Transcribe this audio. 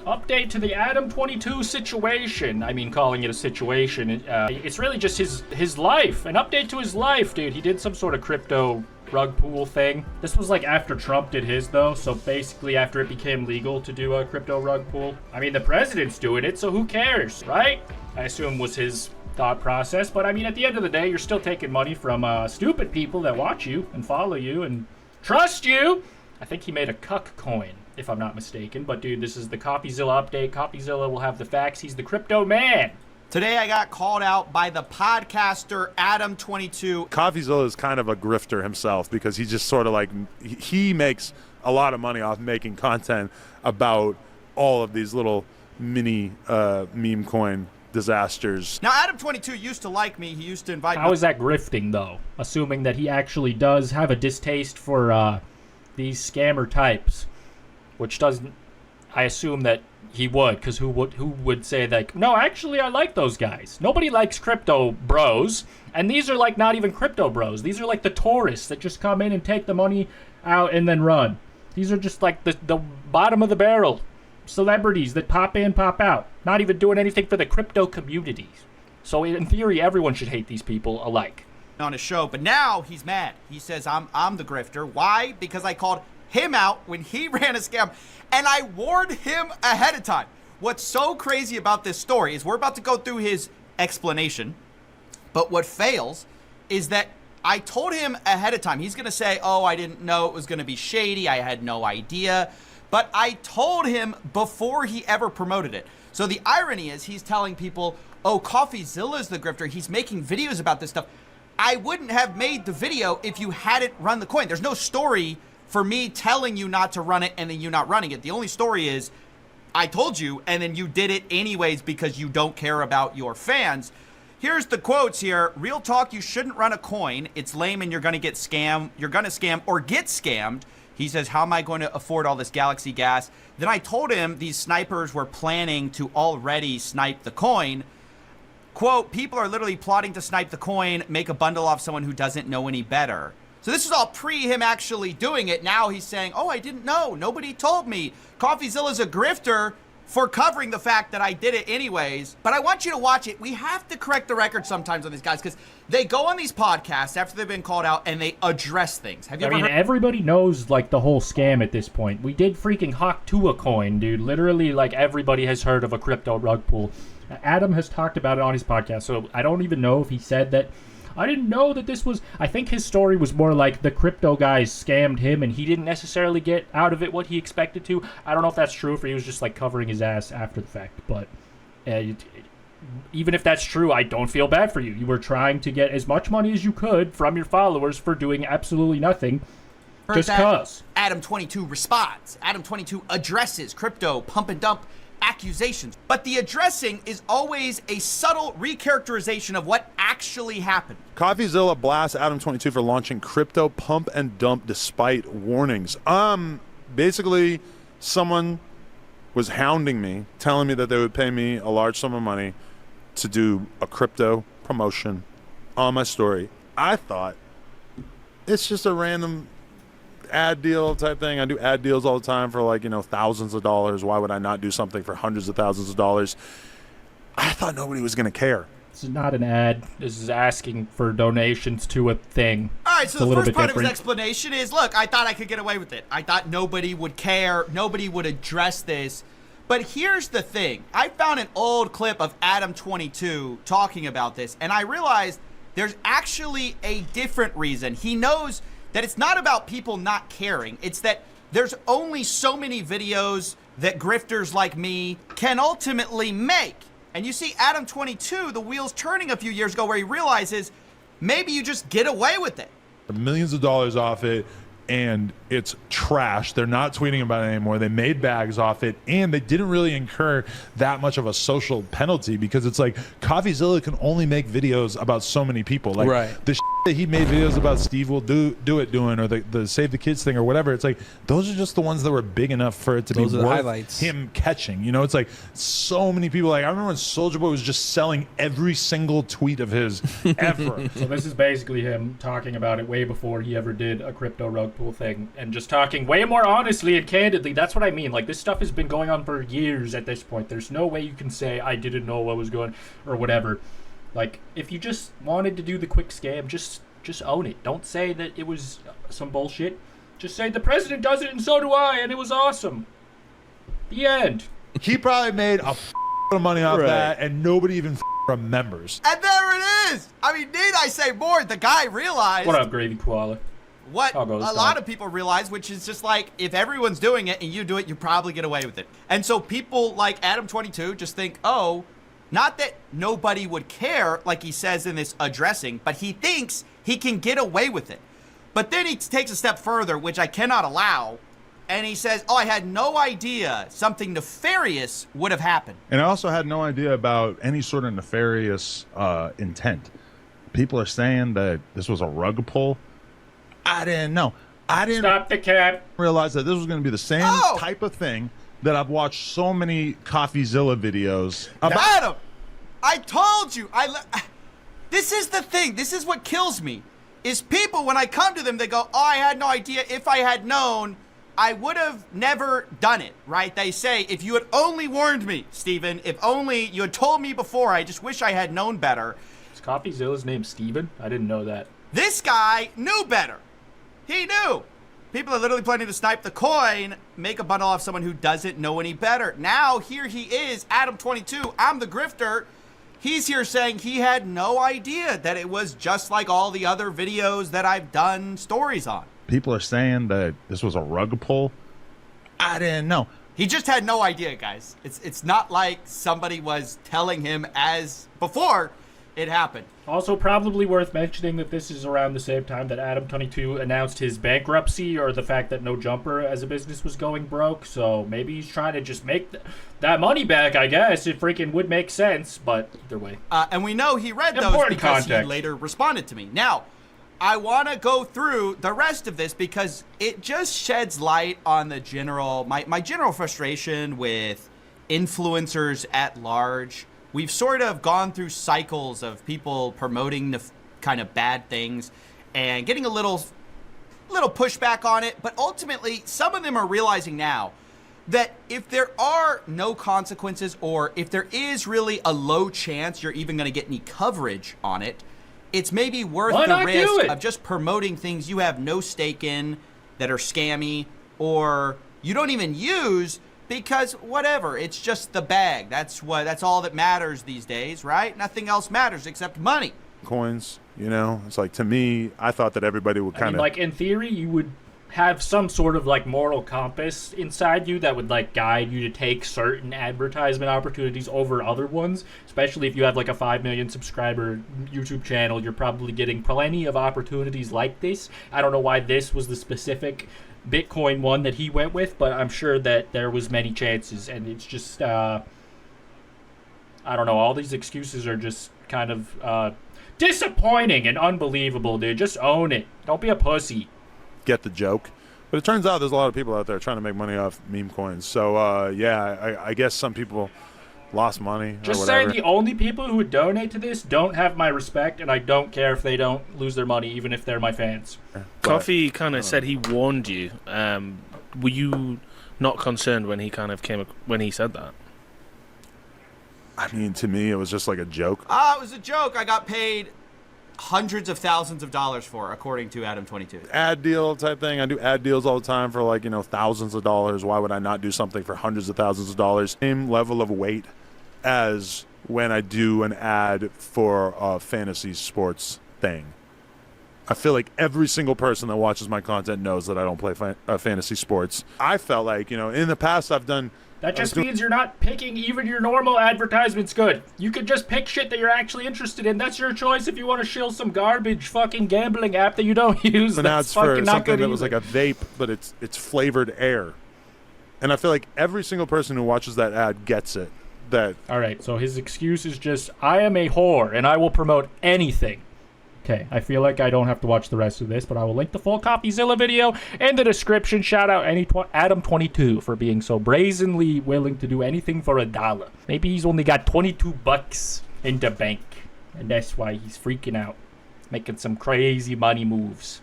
Update to the Adam22 situation. I mean, calling it a situation. It's really just his life. An update to his life, dude. He did some sort of crypto rug pool thing. This was like after Trump did his, though. So basically after it became legal to do a crypto rug pool. I mean, the president's doing it, so who cares, right? I assume was his thought process. But I mean, at the end of the day, you're still taking money from stupid people that watch you and follow you and trust you. I think he made a cuck coin, if I'm not mistaken. But dude, this is the CopyZilla update. CopyZilla will have the facts. He's the crypto man. Today I got called out by the podcaster Adam22. CopyZilla is kind of a grifter himself because he just sort of like, he makes a lot of money off making content about all of these little mini meme coin disasters. Now Adam22 used to like me. He used to invite me. How is that grifting, though? Assuming that he actually does have a distaste for these scammer types, which doesn't. I assume that he would, because who would say that? No, actually, I like those guys. Nobody likes crypto bros, and these are like not even crypto bros. These are like the tourists that just come in and take the money out and then run. These are just like the bottom of the barrel celebrities that pop in, pop out, not even doing anything for the crypto communities. So in theory, everyone should hate these people alike. On his show, but now he's mad. He says I'm the grifter. Why? Because I called him out when he ran a scam, and I warned him ahead of time. What's so crazy about this story is we're about to go through his explanation, but what fails is that I told him ahead of time. He's gonna say, oh, I didn't know it was gonna be shady, I had no idea, but I told him before he ever promoted it. So the irony is he's telling people, oh, CoffeeZilla's the grifter, he's making videos about this stuff. I wouldn't have made the video if you hadn't run the coin. There's no story for me telling you not to run it and then you not running it. The only story is I told you and then you did it anyways because you don't care about your fans. Here's the quotes here. Real talk, you shouldn't run a coin. It's lame and you're going to get scammed. You're going to scam or get scammed. He says, how am I going to afford all this Galaxy gas? Then I told him these snipers were planning to already snipe the coin. Quote, people are literally plotting to snipe the coin, make a bundle off someone who doesn't know any better. So this is all pre him actually doing it. Now he's saying, oh, I didn't know. Nobody told me. CoffeeZilla's a grifter for covering the fact that I did it anyways. But I want you to watch it. We have to correct the record sometimes on these guys because they go on these podcasts after they've been called out and they address things. Have you ever heard? Everybody knows like the whole scam at this point. We did freaking hawk to a coin, dude. Literally, like everybody has heard of a crypto rug pool. Adam has talked about it on his podcast, so I don't even know if he said that. I didn't know that this was. I think his story was more like the crypto guys scammed him and he didn't necessarily get out of it what he expected to. I don't know if that's true, if he was just like covering his ass after the fact. But even if that's true, I don't feel bad for you. You were trying to get as much money as you could from your followers for doing absolutely nothing. Just cause. Adam22 responds. Adam22 addresses crypto pump and dump accusations, but the addressing is always a subtle recharacterization of what actually happened. CoffeeZilla blasts Adam22 for launching crypto pump and dump despite warnings. Basically, someone was hounding me, telling me that they would pay me a large sum of money to do a crypto promotion on my story. I thought it's just a random ad deal type thing. I do ad deals all the time for like, thousands of dollars. Why would I not do something for hundreds of thousands of dollars? I thought nobody was going to care. This is not an ad. This is asking for donations to a thing. All right, so the first part of his explanation is, look, I thought I could get away with it. I thought nobody would care. Nobody would address this. But here's the thing. I found an old clip of Adam22 talking about this, and I realized there's actually a different reason. He knows that it's not about people not caring. It's that there's only so many videos that grifters like me can ultimately make. And you see Adam22, the wheels turning a few years ago where he realizes maybe you just get away with it. Millions of dollars off it, and it's trash. They're not tweeting about it anymore. They made bags off it, and they didn't really incur that much of a social penalty because it's like CoffeeZilla can only make videos about so many people. Like right. The that he made videos about Steve will do it doing, or the Save the Kids thing or whatever. It's like those are just the ones that were big enough for it to be worth highlights. Him catching. It's like so many people. Like I remember when Soulja Boy was just selling every single tweet of his ever. So this is basically him talking about it way before he ever did a crypto rug pool thing. and just talking way more honestly and candidly. That's what I mean. Like, this stuff has been going on for years at this point. There's no way you can say I didn't know what was going or whatever. Like, if you just wanted to do the quick scam, just own it. Don't say that it was some bullshit. Just say the president does it and so do I, and it was awesome. The end. He probably made a of money off Right. that, and nobody even remembers. And there it is. I mean, need I say more? The guy realized What up, Gravy Koala? what I'll a go this lot time. of people realize, which is just like, if everyone's doing it and you do it, you probably get away with it. And so people like Adam22 just think, oh, not that nobody would care, like he says in this addressing, but he thinks he can get away with it. But then he takes a step further, which I cannot allow, and he says, oh, I had no idea something nefarious would have happened. And I also had no idea about any sort of nefarious intent. People are saying that this was a rug pull. I didn't know. I didn't Stop the cap. realize that this was going to be the same Oh! type of thing that I've watched so many CoffeeZilla videos about. Adam, I told you. This is the thing. This is what kills me. Is people, when I come to them, they go, oh, I had no idea. If I had known, I would have never done it, right? They say, if you had only warned me, Steven, if only you had told me before, I just wish I had known better. Is CoffeeZilla's name Steven? I didn't know that. This guy knew better. He knew. People are literally planning to snipe the coin, make a bundle off someone who doesn't know any better. Now, here he is, Adam22, I'm the grifter. He's here saying he had no idea that it was just like all the other videos that I've done stories on. People are saying that this was a rug pull. I didn't know. He just had no idea, guys. It's not like somebody was telling him as before it happened. Also, probably worth mentioning that this is around the same time that Adam22 announced his bankruptcy, or the fact that No Jumper as a business was going broke. So maybe he's trying to just make that money back, I guess. It freaking would make sense, but either way. And we know he read those Important because he context. later responded to me. Now, I want to go through the rest of this because it just sheds light on the general, my general frustration with influencers at large. We've sort of gone through cycles of people promoting the kind of bad things and getting a little pushback on it. But ultimately, some of them are realizing now that if there are no consequences, or if there is really a low chance you're even going to get any coverage on it, it's maybe worth Why the not do risk it? of just promoting things you have no stake in, that are scammy, or you don't even use, because whatever, it's just the bag. That's all that matters these days, right? Nothing else matters except money. Coins, you know, it's like, to me, I thought that everybody would I kind mean, of like, in theory, you would have some sort of, like, moral compass inside you that would, like, guide you to take certain advertisement opportunities over other ones. Especially if you have, like, a 5 million subscriber YouTube channel, you're probably getting plenty of opportunities like this. I don't know why this was the specific Bitcoin one that he went with, but I'm sure that there was many chances, and it's just, I don't know, all these excuses are just kind of, disappointing and unbelievable, dude. Just own it. Don't be a pussy. get the joke. But it turns out there's a lot of people out there trying to make money off meme coins. So, yeah, I guess some people lost money or Just whatever. saying, the only people who would donate to this don't have my respect, and I don't care if they don't lose their money, even if they're my fans. But- Coffee kind of said he warned you. Were you not concerned when he kind of when he said that? I mean, to me, it was just like a joke. It was a joke. I got paid hundreds of thousands of dollars for, according to Adam22. Ad deal type thing. I do ad deals all the time for, like, you know, thousands of dollars. Why would I not do something for hundreds of thousands of dollars? Same level of weight as when I do an ad for a fantasy sports thing. I feel like every single person that watches my content knows that I don't play fantasy sports. I felt like, you know, in the past I've done... That just means you're not picking even your normal advertisements good. You could just pick shit that you're actually interested in. That's your choice if you want to shill some garbage fucking gambling app that you don't use. an That's ads for fucking not something good that was either. like a vape, but it's flavored air. And I feel like every single person who watches that ad gets it. That All right, so his excuse is just, I am a whore and I will promote anything. Okay, I feel like I don't have to watch the rest of this, but I will link the full CoffeeZilla video in the description. Shout out Adam22 for being so brazenly willing to do anything for $1. Maybe he's only got 22 bucks in the bank, and that's why he's freaking out, making some crazy money moves.